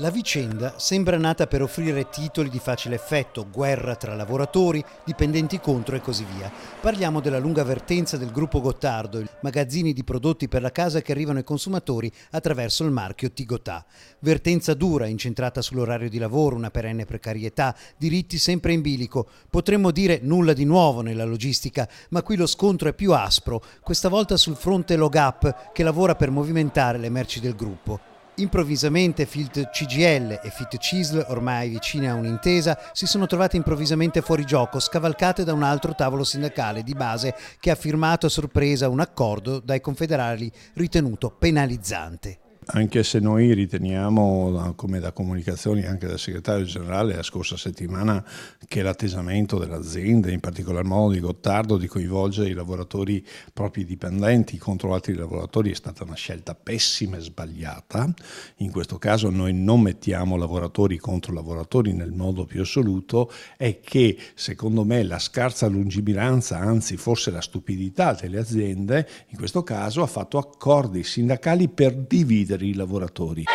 La vicenda sembra nata per offrire titoli di facile effetto, guerra tra lavoratori, dipendenti contro e così via. Parliamo della lunga vertenza del gruppo Gottardo, magazzini di prodotti per la casa che arrivano ai consumatori attraverso il marchio Tigotà. Vertenza dura, incentrata sull'orario di lavoro, una perenne precarietà, diritti sempre in bilico. Potremmo dire nulla di nuovo nella logistica, ma qui lo scontro è più aspro, questa volta sul fronte Logap che lavora per movimentare le merci del gruppo. Improvvisamente Fiat CGIL e Fiat CISL, ormai vicine a un'intesa, si sono trovate improvvisamente fuori gioco, scavalcate da un altro tavolo sindacale di base che ha firmato a sorpresa un accordo dai confederali ritenuto penalizzante. Anche se noi riteniamo, come da comunicazioni anche dal segretario generale la scorsa settimana, che l'attesamento dell'azienda, in particolar modo di Gottardo, di coinvolgere i lavoratori propri dipendenti contro altri lavoratori è stata una scelta pessima e sbagliata. In questo caso noi non mettiamo lavoratori contro lavoratori nel modo più assoluto, è che secondo me la scarsa lungimiranza, anzi forse la stupidità delle aziende, in questo caso ha fatto accordi sindacali per dividere i lavoratori.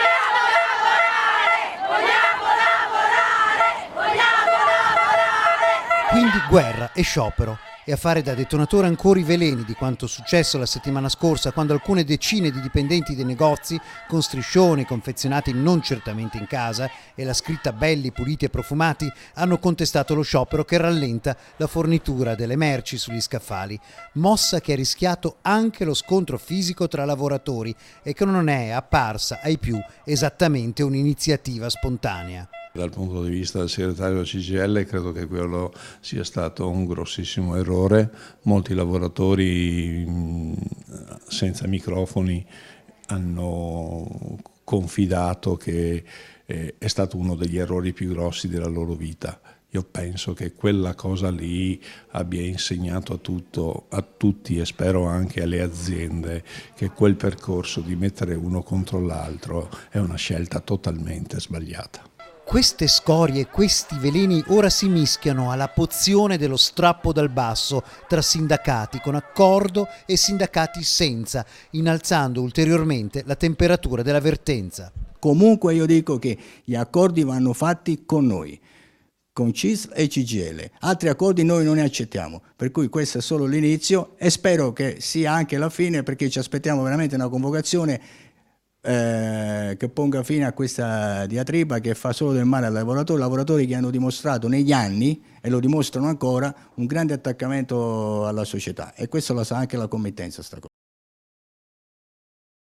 Quindi guerra e sciopero. E a fare da detonatore ancora i veleni di quanto successo la settimana scorsa, quando alcune decine di dipendenti dei negozi, con striscioni confezionati non certamente in casa e la scritta belli, puliti e profumati, hanno contestato lo sciopero che rallenta la fornitura delle merci sugli scaffali, mossa che ha rischiato anche lo scontro fisico tra lavoratori e che non è apparsa ai più esattamente un'iniziativa spontanea. Dal punto di vista del segretario della CGIL credo che quello sia stato un grossissimo errore. Molti lavoratori senza microfoni hanno confidato che è stato uno degli errori più grossi della loro vita. Io penso che quella cosa lì abbia insegnato a tutti e spero anche alle aziende che quel percorso di mettere uno contro l'altro è una scelta totalmente sbagliata. Queste scorie, questi veleni ora si mischiano alla pozione dello strappo dal basso tra sindacati con accordo e sindacati senza, innalzando ulteriormente la temperatura della vertenza. Comunque io dico che gli accordi vanno fatti con noi, con CISL e CGIL. Altri accordi noi non ne accettiamo, per cui questo è solo l'inizio e spero che sia anche la fine, perché ci aspettiamo veramente una convocazione che ponga fine a questa diatriba che fa solo del male ai lavoratori che hanno dimostrato negli anni, e lo dimostrano ancora, un grande attaccamento alla società, e questo lo sa anche la committenza sta cosa.